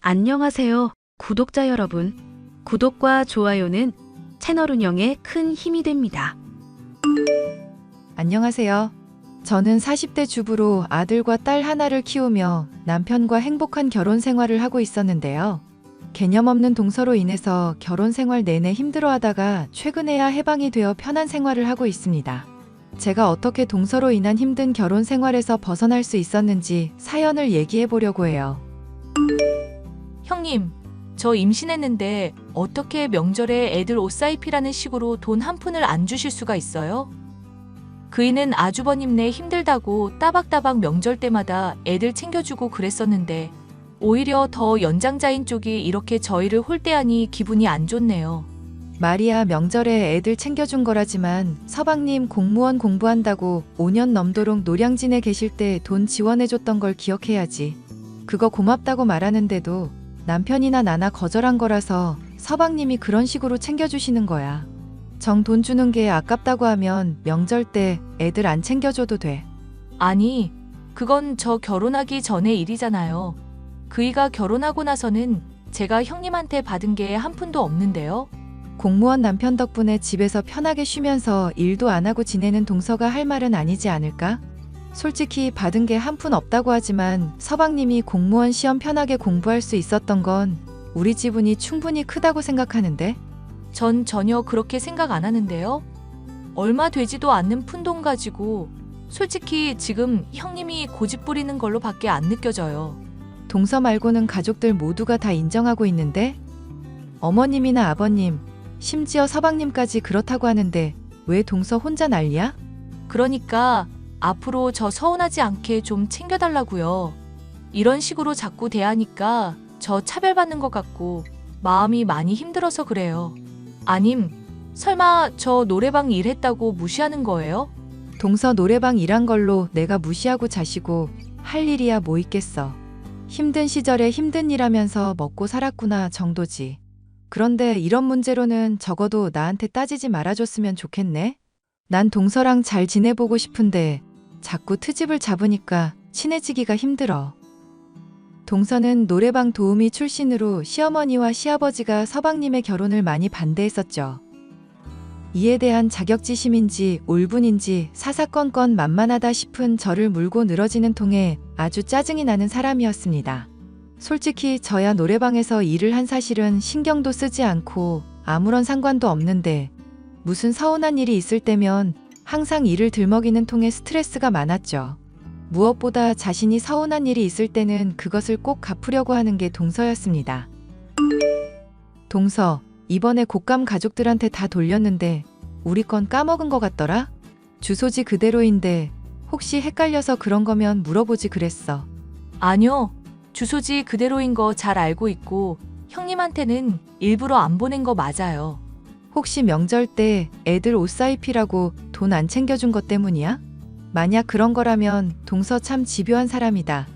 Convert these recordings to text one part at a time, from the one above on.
안녕하세요, 구독자 여러분. 구독과 좋아요는 채널 운영에 큰 힘이 됩니다. 안녕하세요. 저는 40대 주부로 아들과 딸 하나를 키우며 남편과 행복한 결혼 생활을 하고 있었는데요. 개념 없는 동서로 인해서 결혼 생활 내내 힘들어하다가 최근에야 해방이 되어 편한 생활을 하고 있습니다. 제가 어떻게 동서로 인한 힘든 결혼 생활에서 벗어날 수 있었는지 사연을 얘기해 보려고 해요. 형님, 저 임신했는데 어떻게 명절에 애들 옷 사입히라는 식으로 돈 한 푼을 안 주실 수가 있어요? 그이는 아주버님네 힘들다고 따박따박 명절 때마다 애들 챙겨주고 그랬었는데 오히려 더 연장자인 쪽이 이렇게 저희를 홀대하니 기분이 안 좋네요. 말이야 명절에 애들 챙겨준 거라지만 서방님 공무원 공부한다고 5년 넘도록 노량진에 계실 때 돈 지원해줬던 걸 기억해야지. 그거 고맙다고 말하는데도 남편이나 나나 거절한 거라서 서방님이 그런 식으로 챙겨주시는 거야. 정 돈 주는 게 아깝다고 하면 명절 때 애들 안 챙겨줘도 돼. 아니, 그건 저 결혼하기 전의 일이잖아요. 그이가 결혼하고 나서는 제가 형님한테 받은 게 한 푼도 없는데요. 공무원 남편 덕분에 집에서 편하게 쉬면서 일도 안 하고 지내는 동서가 할 말은 아니지 않을까? 솔직히 받은 게 한 푼 없다고 하지만 서방님이 공무원 시험 편하게 공부할 수 있었던 건 우리 지분이 충분히 크다고 생각하는데? 전 전혀 그렇게 생각 안 하는데요. 얼마 되지도 않는 푼돈 가지고 솔직히 지금 형님이 고집 부리는 걸로 밖에 안 느껴져요. 동서 말고는 가족들 모두가 다 인정하고 있는데? 어머님이나 아버님, 심지어 서방님까지 그렇다고 하는데 왜 동서 혼자 난리야? 그러니까 앞으로 저 서운하지 않게 좀 챙겨달라고요. 이런 식으로 자꾸 대하니까 저 차별받는 것 같고 마음이 많이 힘들어서 그래요. 아님, 설마 저 노래방 일했다고 무시하는 거예요? 동서 노래방 일한 걸로 내가 무시하고 자시고 할 일이야 뭐 있겠어. 힘든 시절에 힘든 일 하면서 먹고 살았구나 정도지. 그런데 이런 문제로는 적어도 나한테 따지지 말아줬으면 좋겠네. 난 동서랑 잘 지내보고 싶은데 자꾸 트집을 잡으니까 친해지기가 힘들어. 동서는 노래방 도우미 출신으로 시어머니와 시아버지가 서방님의 결혼을 많이 반대했었죠. 이에 대한 자격지심인지 올분인지 사사건건 만만하다 싶은 저를 물고 늘어지는 통에 아주 짜증이 나는 사람이었습니다. 솔직히 저야 노래방에서 일을 한 사실은 신경도 쓰지 않고 아무런 상관도 없는데 무슨 서운한 일이 있을 때면 항상 일을 들먹이는 통에 스트레스가 많았죠. 무엇보다 자신이 서운한 일이 있을 때는 그것을 꼭 갚으려고 하는 게 동서였습니다. 동서, 이번에 곶감 가족들한테 다 돌렸는데 우리 건 까먹은 것 같더라? 주소지 그대로인데 혹시 헷갈려서 그런 거면 물어보지 그랬어. 아니요. 주소지 그대로인 거 잘 알고 있고 형님한테는 일부러 안 보낸 거 맞아요. 혹시 명절 때 애들 옷 사입히라고 돈 안 챙겨준 것 때문이야? 만약 그런 거라면 동서 참 집요한 사람이다.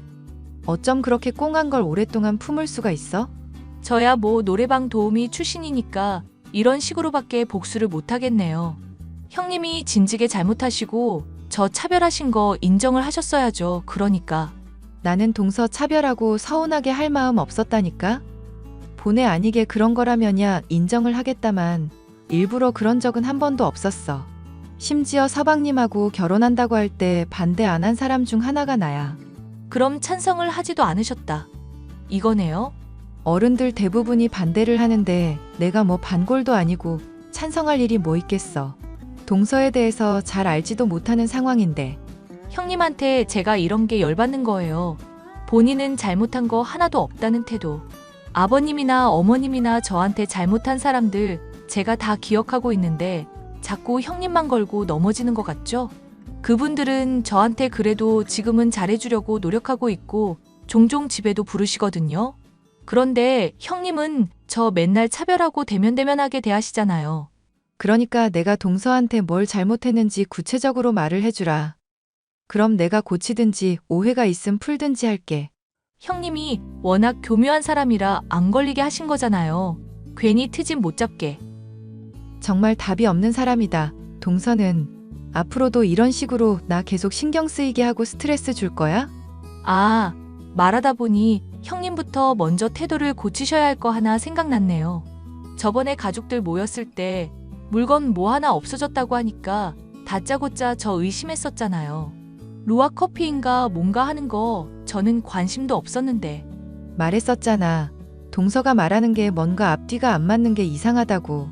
어쩜 그렇게 꽁한 걸 오랫동안 품을 수가 있어? 저야 뭐 노래방 도우미 출신이니까 이런 식으로밖에 복수를 못 하겠네요. 형님이 진즉에 잘못하시고 저 차별하신 거 인정을 하셨어야죠. 그러니까. 나는 동서 차별하고 서운하게 할 마음 없었다니까? 본의 아니게 그런 거라면야 인정을 하겠다만 일부러 그런 적은 한 번도 없었어. 심지어 서방님하고 결혼한다고 할 때 반대 안 한 사람 중 하나가 나야. 그럼 찬성을 하지도 않으셨다. 이거네요. 어른들 대부분이 반대를 하는데 내가 뭐 반골도 아니고 찬성할 일이 뭐 있겠어. 동서에 대해서 잘 알지도 못하는 상황인데. 형님한테 제가 이런 게 열받는 거예요. 본인은 잘못한 거 하나도 없다는 태도. 아버님이나 어머님이나 저한테 잘못한 사람들 제가 다 기억하고 있는데 자꾸 형님만 걸고 넘어지는 것 같죠? 그분들은 저한테 그래도 지금은 잘해주려고 노력하고 있고 종종 집에도 부르시거든요. 그런데 형님은 저 맨날 차별하고 대면대면하게 대하시잖아요. 그러니까 내가 동서한테 뭘 잘못했는지 구체적으로 말을 해주라. 그럼 내가 고치든지 오해가 있음 풀든지 할게. 형님이 워낙 교묘한 사람이라 안 걸리게 하신 거잖아요. 괜히 트집 못 잡게. 정말 답이 없는 사람이다. 동서는 앞으로도 이런 식으로 나 계속 신경 쓰이게 하고 스트레스 줄 거야? 아, 말하다 보니 형님부터 먼저 태도를 고치셔야 할 거 하나 생각났네요. 저번에 가족들 모였을 때 물건 뭐 하나 없어졌다고 하니까 다짜고짜 저 의심했었잖아요. 루아 커피인가 뭔가 하는 거 저는 관심도 없었는데. 말했었잖아. 동서가 말하는 게 뭔가 앞뒤가 안 맞는 게 이상하다고.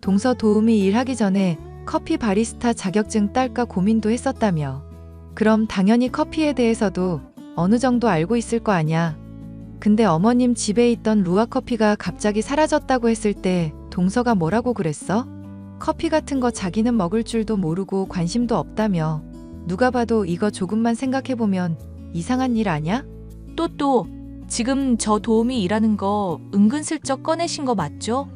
동서 도우미 일하기 전에 커피 바리스타 자격증 딸까 고민도 했었다며. 그럼 당연히 커피에 대해서도 어느 정도 알고 있을 거 아냐. 근데 어머님 집에 있던 루아 커피가 갑자기 사라졌다고 했을 때 동서가 뭐라고 그랬어? 커피 같은 거 자기는 먹을 줄도 모르고 관심도 없다며. 누가 봐도 이거 조금만 생각해보면 이상한 일 아냐? 또 지금 저 도우미 일하는 거 은근슬쩍 꺼내신 거 맞죠?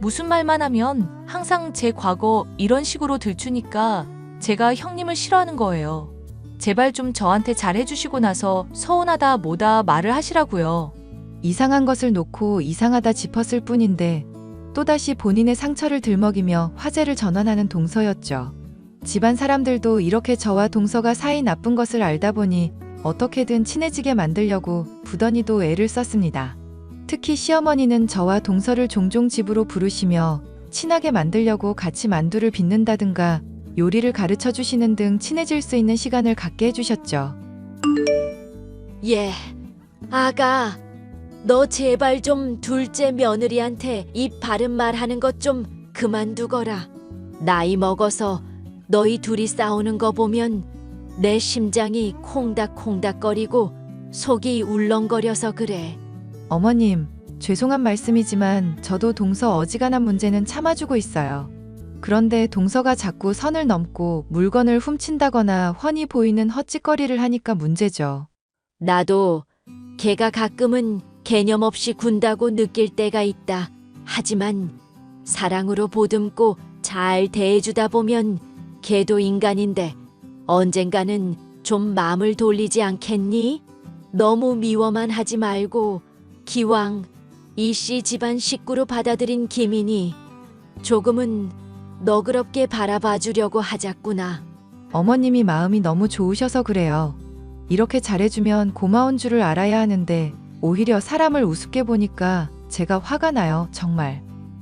무슨 말만 하면 항상 제 과거 이런 식으로 들추니까 제가 형님을 싫어하는 거예요. 제발 좀 저한테 잘해주시고 나서 서운하다 뭐다 말을 하시라고요. 이상한 것을 놓고 이상하다 짚었을 뿐인데 또다시 본인의 상처를 들먹이며 화제를 전환하는 동서였죠. 집안 사람들도 이렇게 저와 동서가 사이 나쁜 것을 알다 보니 어떻게든 친해지게 만들려고 부더니도 애를 썼습니다. 특히 시어머니는 저와 동서를 종종 집으로 부르시며 친하게 만들려고 같이 만두를 빚는다든가 요리를 가르쳐 주시는 등 친해질 수 있는 시간을 갖게 해주셨죠. 예, 아가, 너 제발 좀 둘째 며느리한테 입 바른 말 하는 것 좀 그만두거라. 나이 먹어서 너희 둘이 싸우는 거 보면 내 심장이 콩닥콩닥거리고 속이 울렁거려서 그래. 어머님, 죄송한 말씀이지만 저도 동서 어지간한 문제는 참아주고 있어요. 그런데 동서가 자꾸 선을 넘고 물건을 훔친다거나 훤히 보이는 헛짓거리를 하니까 문제죠. 나도 걔가 가끔은 개념 없이 군다고 느낄 때가 있다. 하지만 사랑으로 보듬고 잘 대해주다 보면 걔도 인간인데 언젠가는 좀 마음을 돌리지 않겠니? 너무 미워만 하지 말고 기왕 이씨 집안 식구로 받아들인 김인이 조금은 너그럽게 바라봐 주려고 하자꾸나. 어머님이 마음이 너무 좋으셔서 그래요. 이렇게 잘해주면 고마운 줄을 알아야 하는데 오히려 사람을 우습게 보니까 제가 화가 나요, 정말.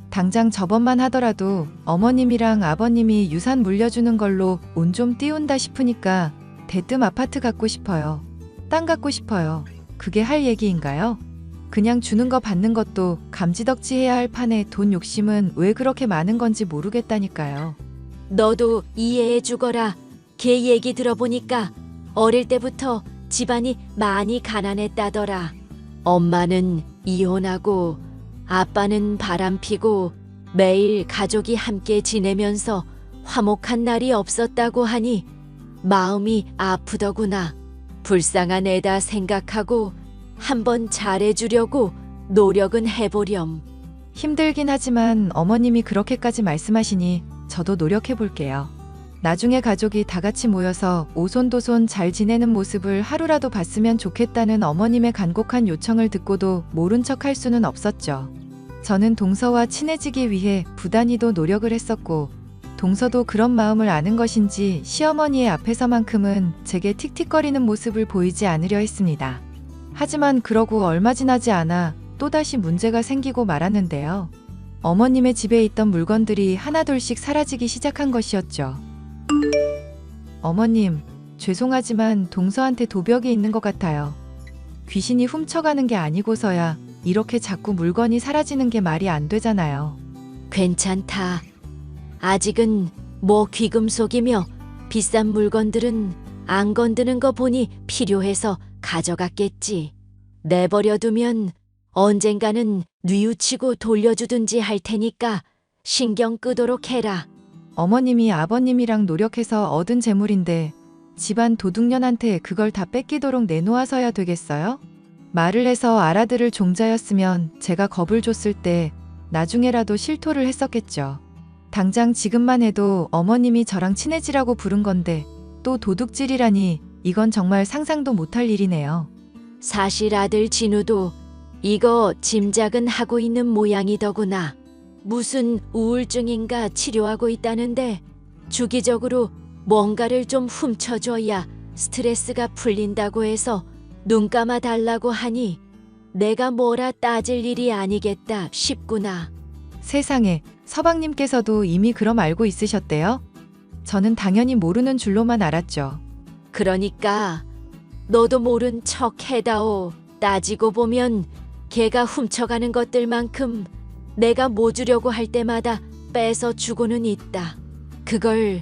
당장 저번만 하더라도 어머님이랑 아버님이 유산 물려주는 걸로 운 좀 띄운다 싶으니까 대뜸 아파트 갖고 싶어요. 땅 갖고 싶어요. 그게 할 얘기인가요? 그냥 주는 거 받는 것도 감지덕지해야 할 판에 돈 욕심은 왜 그렇게 많은 건지 모르겠다니까요. 너도 이해해 주거라. 걔 얘기 들어보니까 어릴 때부터 집안이 많이 가난했다더라. 엄마는 이혼하고 아빠는 바람피고 매일 가족이 함께 지내면서 화목한 날이 없었다고 하니 마음이 아프더구나. 불쌍한 애다 생각하고 한번 잘해주려고 노력은 해보렴. 힘들긴 하지만 어머님이 그렇게까지 말씀하시니 저도 노력해볼게요. 나중에 가족이 다 같이 모여서 오손도손 잘 지내는 모습을 하루라도 봤으면 좋겠다는 어머님의 간곡한 요청을 듣고도 모른 척 할 수는 없었죠. 저는 동서와 친해지기 위해 부단히도 노력을 했었고 동서도 그런 마음을 아는 것인지 시어머니의 앞에서만큼은 제게 틱틱거리는 모습을 보이지 않으려 했습니다. 하지만 그러고 얼마 지나지 않아 또다시 문제가 생기고 말았는데요. 어머님의 집에 있던 물건들이 하나둘씩 사라지기 시작한 것이었죠. 어머님, 죄송하지만 동서한테 도벽이 있는 것 같아요. 귀신이 훔쳐가는 게 아니고서야 이렇게 자꾸 물건이 사라지는 게 말이 안 되잖아요. 괜찮다. 아직은 뭐 귀금속이며 비싼 물건들은 안 건드는 거 보니 필요해서 가져갔겠지. 내버려두면 언젠가는 뉘우치고 돌려주든지 할 테니까 신경 끄도록 해라. 어머님이 아버님이랑 노력해서 얻은 재물인데 집안 도둑년한테 그걸 다 뺏기도록 내놓아서야 되겠어요? 말을 해서 알아들을 종자였으면 제가 겁을 줬을 때 나중에라도 실토를 했었겠죠. 당장 지금만 해도 어머님이 저랑 친해지라고 부른 건데 또 도둑질이라니 이건 정말 상상도 못할 일이네요. 사실 아들 진우도 이거 짐작은 하고 있는 모양이더구나. 무슨 우울증인가 치료하고 있다는데 주기적으로 뭔가를 좀 훔쳐줘야 스트레스가 풀린다고 해서 눈 감아 달라고 하니 내가 뭐라 따질 일이 아니겠다 싶구나. 세상에, 서방님께서도 이미 그럼 알고 있으셨대요? 저는 당연히 모르는 줄로만 알았죠. 그러니까 너도 모른 척 해다오. 따지고 보면 걔가 훔쳐가는 것들만큼 내가 뭐 주려고 할 때마다 뺏어 주고는 있다. 그걸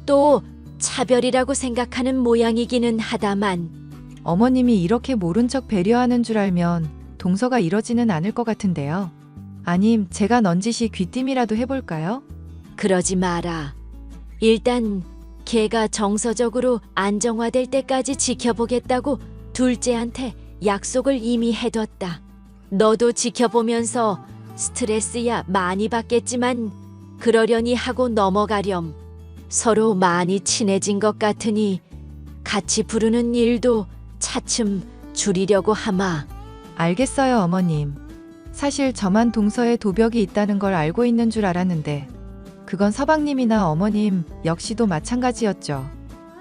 또 차별이라고 생각하는 모양이기는 하다만. 어머님이 이렇게 모른 척 배려하는 줄 알면 동서가 이러지는 않을 것 같은데요. 아님 제가 넌지시 귀띔이라도 해볼까요? 그러지 마라. 일단 걔가 정서적으로 안정화될 때까지 지켜보겠다고 둘째한테 약속을 이미 해뒀다. 너도 지켜보면서 스트레스야 많이 받겠지만 그러려니 하고 넘어가렴. 서로 많이 친해진 것 같으니 같이 부르는 일도 차츰 줄이려고 하마. 알겠어요, 어머님. 사실 저만 동서에 도벽이 있다는 걸 알고 있는 줄 알았는데 그건 서방님이나 어머님 역시도 마찬가지였죠.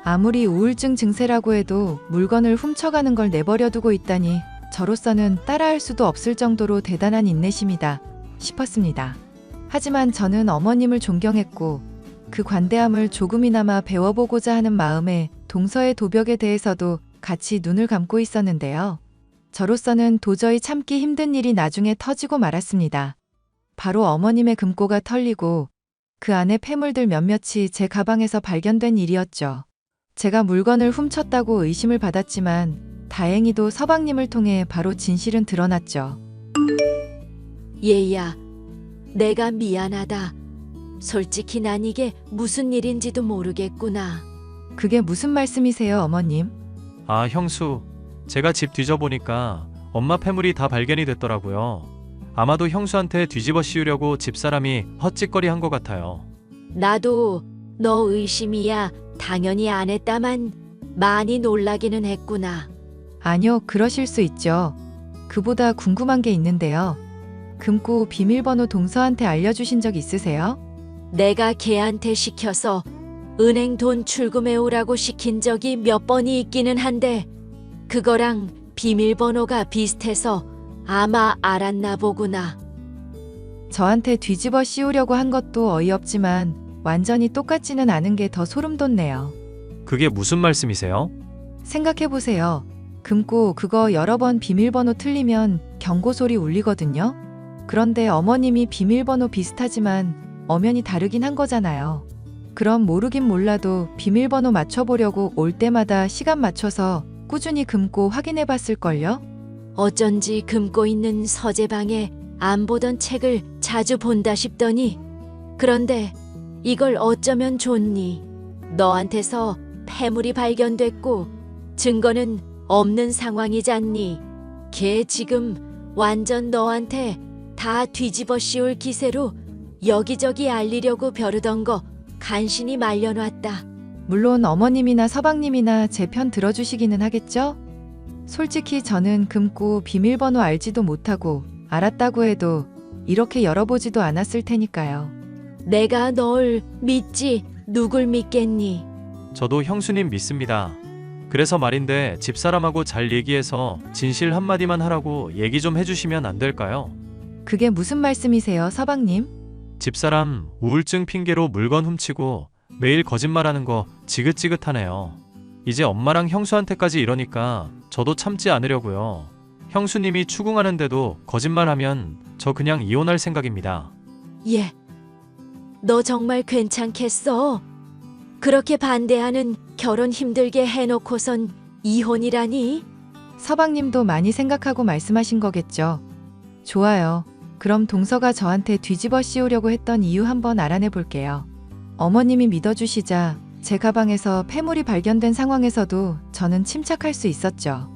아무리 우울증 증세라고 해도 물건을 훔쳐가는 걸 내버려 두고 있다니 저로서는 따라할 수도 없을 정도로 대단한 인내심이다 싶었습니다. 하지만 저는 어머님을 존경했고 그 관대함을 조금이나마 배워보고자 하는 마음에 동서의 도벽에 대해서도 같이 눈을 감고 있었는데요. 저로서는 도저히 참기 힘든 일이 나중에 터지고 말았습니다. 바로 어머님의 금고가 털리고 그 안에 폐물들 몇몇이 제 가방에서 발견된 일이었죠. 제가 물건을 훔쳤다고 의심을 받았지만 다행히도 서방님을 통해 바로 진실은 드러났죠. 얘야, 내가 미안하다. 솔직히 난 이게 무슨 일인지도 모르겠구나. 그게 무슨 말씀이세요, 어머님? 아, 형수. 제가 집 뒤져보니까 엄마 폐물이 다 발견이 됐더라고요. 아마도 형수한테 뒤집어 씌우려고 집사람이 헛짓거리 한 것 같아요. 나도 너 의심이야 당연히 안 했다만 많이 놀라기는 했구나. 아니요, 그러실 수 있죠. 그보다 궁금한 게 있는데요. 금고 비밀번호 동서한테 알려주신 적 있으세요? 내가 걔한테 시켜서 은행 돈 출금해 오라고 시킨 적이 몇 번이 있기는 한데 그거랑 비밀번호가 비슷해서 아마 알았나 보구나. 저한테 뒤집어 씌우려고 한 것도 어이없지만 완전히 똑같지는 않은 게 더 소름 돋네요. 그게 무슨 말씀이세요? 생각해보세요. 금고 그거 여러 번 비밀번호 틀리면 경고 소리 울리거든요. 그런데 어머님이 비밀번호 비슷하지만 엄연히 다르긴 한 거잖아요. 그럼 모르긴 몰라도 비밀번호 맞춰보려고 올 때마다 시간 맞춰서 꾸준히 금고 확인해 봤을걸요? 어쩐지 금고 있는 서재방에 안 보던 책을 자주 본다 싶더니 그런데 이걸 어쩌면 좋니? 너한테서 폐물이 발견됐고 증거는 없는 상황이잖니. 걔 지금 완전 너한테 다 뒤집어 씌울 기세로 여기저기 알리려고 벼르던 거 간신히 말려놨다. 물론 어머님이나 서방님이나 제 편 들어주시기는 하겠죠? 솔직히 저는 금고 비밀번호 알지도 못하고 알았다고 해도 이렇게 열어보지도 않았을 테니까요. 내가 널 믿지 누굴 믿겠니? 저도 형수님 믿습니다. 그래서 말인데 집사람하고 잘 얘기해서 진실 한마디만 하라고 얘기 좀 해주시면 안 될까요? 그게 무슨 말씀이세요, 서방님? 집사람 우울증 핑계로 물건 훔치고 매일 거짓말하는 거 지긋지긋하네요. 이제 엄마랑 형수한테까지 이러니까 저도 참지 않으려고요. 형수님이 추궁하는데도 거짓말하면 저 그냥 이혼할 생각입니다. 예. 너 정말 괜찮겠어? 그렇게 반대하는 결혼 힘들게 해놓고선 이혼이라니? 서방님도 많이 생각하고 말씀하신 거겠죠. 좋아요. 그럼 동서가 저한테 뒤집어 씌우려고 했던 이유 한번 알아내 볼게요. 어머님이 믿어주시자 제 가방에서 폐물이 발견된 상황에서도 저는 침착할 수 있었죠.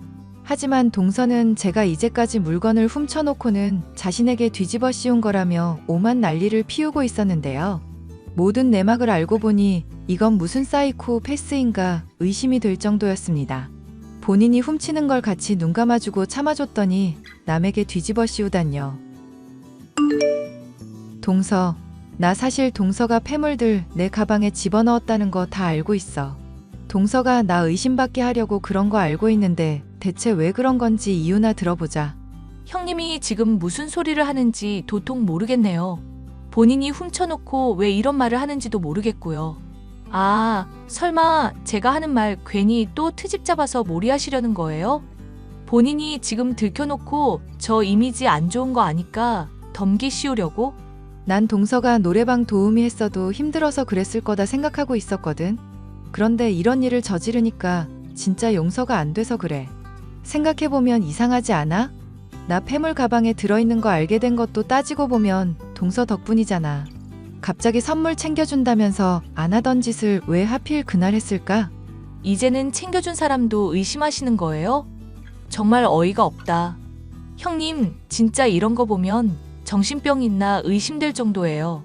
하지만 동서는 제가 이제까지 물건을 훔쳐놓고는 자신에게 뒤집어 씌운 거라며 오만 난리를 피우고 있었는데요. 모든 내막을 알고 보니 이건 무슨 사이코 패스인가 의심이 될 정도였습니다. 본인이 훔치는 걸 같이 눈 감아주고 참아줬더니 남에게 뒤집어 씌우다뇨. 동서, 나 사실 동서가 폐물들 내 가방에 집어넣었다는 거 다 알고 있어. 동서가 나 의심받게 하려고 그런 거 알고 있는데 대체 왜 그런 건지 이유나 들어보자. 형님이 지금 무슨 소리를 하는지 도통 모르겠네요. 본인이 훔쳐놓고 왜 이런 말을 하는지도 모르겠고요. 아, 설마 제가 하는 말 괜히 또 트집 잡아서 몰이하시려는 거예요? 본인이 지금 들켜놓고 저 이미지 안 좋은 거 아니까 덤기 씌우려고? 난 동서가 노래방 도우미 했어도 힘들어서 그랬을 거다 생각하고 있었거든. 그런데 이런 일을 저지르니까 진짜 용서가 안 돼서 그래. 생각해보면 이상하지 않아? 나 폐물 가방에 들어있는 거 알게 된 것도 따지고 보면 동서 덕분이잖아. 갑자기 선물 챙겨준다면서 안 하던 짓을 왜 하필 그날 했을까? 이제는 챙겨준 사람도 의심하시는 거예요? 정말 어이가 없다. 형님, 진짜 이런 거 보면 정신병 있나 의심될 정도예요.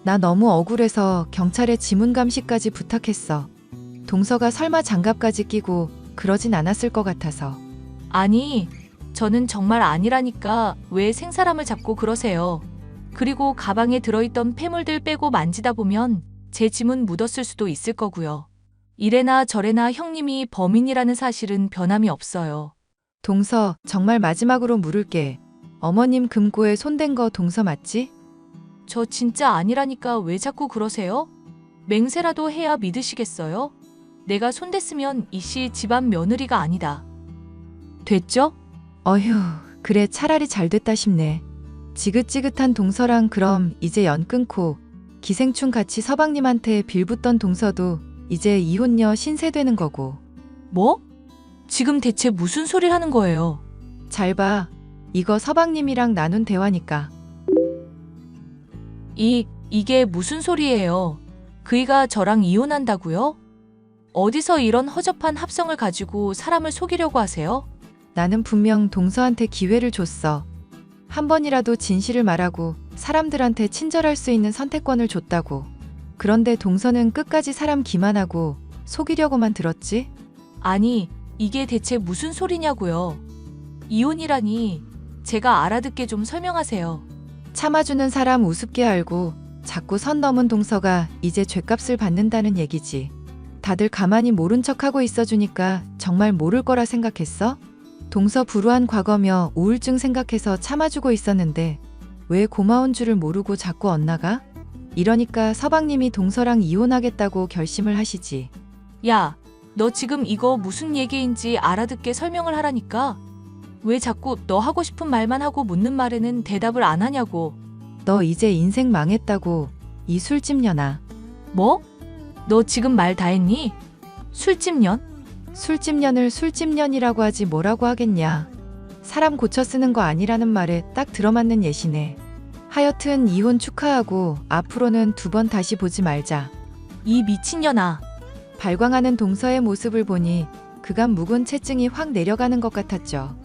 나 너무 억울해서 경찰에 지문 감시까지 부탁했어. 동서가 설마 장갑까지 끼고 그러진 않았을 것 같아서. 아니, 저는 정말 아니라니까 왜 생사람을 잡고 그러세요. 그리고 가방에 들어있던 폐물들 빼고 만지다 보면 제 지문 묻었을 수도 있을 거고요. 이래나 저래나 형님이 범인이라는 사실은 변함이 없어요. 동서, 정말 마지막으로 물을게. 어머님 금고에 손댄 거 동서 맞지? 저 진짜 아니라니까 왜 자꾸 그러세요? 맹세라도 해야 믿으시겠어요? 내가 손댔으면 이씨 집안 며느리가 아니다. 됐죠? 어휴, 그래 차라리 잘 됐다 싶네. 지긋지긋한 동서랑 그럼 이제 연 끊고 기생충 같이 서방님한테 빌붙던 동서도 이제 이혼녀 신세 되는 거고. 뭐? 지금 대체 무슨 소리를 하는 거예요? 잘 봐. 이거 서방님이랑 나눈 대화니까. 이게 무슨 소리예요? 그이가 저랑 이혼한다고요? 어디서 이런 허접한 합성을 가지고 사람을 속이려고 하세요? 나는 분명 동서한테 기회를 줬어. 한 번이라도 진실을 말하고 사람들한테 친절할 수 있는 선택권을 줬다고. 그런데 동서는 끝까지 사람 기만하고 속이려고만 들었지? 아니, 이게 대체 무슨 소리냐고요? 이혼이라니 제가 알아듣게 좀 설명하세요. 참아주는 사람 우습게 알고 자꾸 선 넘은 동서가 이제 죗값을 받는다는 얘기지. 다들 가만히 모른 척하고 있어주니까 정말 모를 거라 생각했어? 동서 불우한 과거며 우울증 생각해서 참아주고 있었는데 왜 고마운 줄을 모르고 자꾸 엇나가? 이러니까 서방님이 동서랑 이혼하겠다고 결심을 하시지. 야, 너 지금 이거 무슨 얘기인지 알아듣게 설명을 하라니까. 왜 자꾸 너 하고 싶은 말만 하고 묻는 말에는 대답을 안 하냐고. 너 이제 인생 망했다고. 이 술집년아. 뭐? 너 지금 말 다 했니? 술집년? 술집년을 술집년이라고 하지 뭐라고 하겠냐. 사람 고쳐 쓰는 거 아니라는 말에 딱 들어맞는 예시네. 하여튼 이혼 축하하고 앞으로는 두 번 다시 보지 말자. 이 미친년아. 발광하는 동서의 모습을 보니 그간 묵은 채증이 확 내려가는 것 같았죠.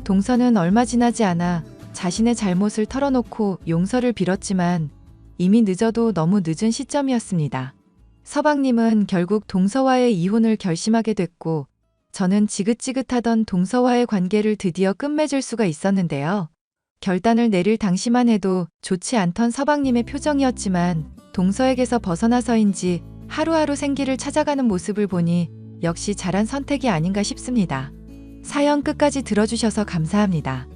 동서는 얼마 지나지 않아 자신의 잘못을 털어놓고 용서를 빌었지만 이미 늦어도 너무 늦은 시점이었습니다. 서방님은 결국 동서와의 이혼을 결심하게 됐고 저는 지긋지긋하던 동서와의 관계를 드디어 끝맺을 수가 있었는데요. 결단을 내릴 당시만 해도 좋지 않던 서방님의 표정이었지만 동서에게서 벗어나서인지 하루하루 생기를 찾아가는 모습을 보니 역시 잘한 선택이 아닌가 싶습니다. 사연 끝까지 들어주셔서 감사합니다.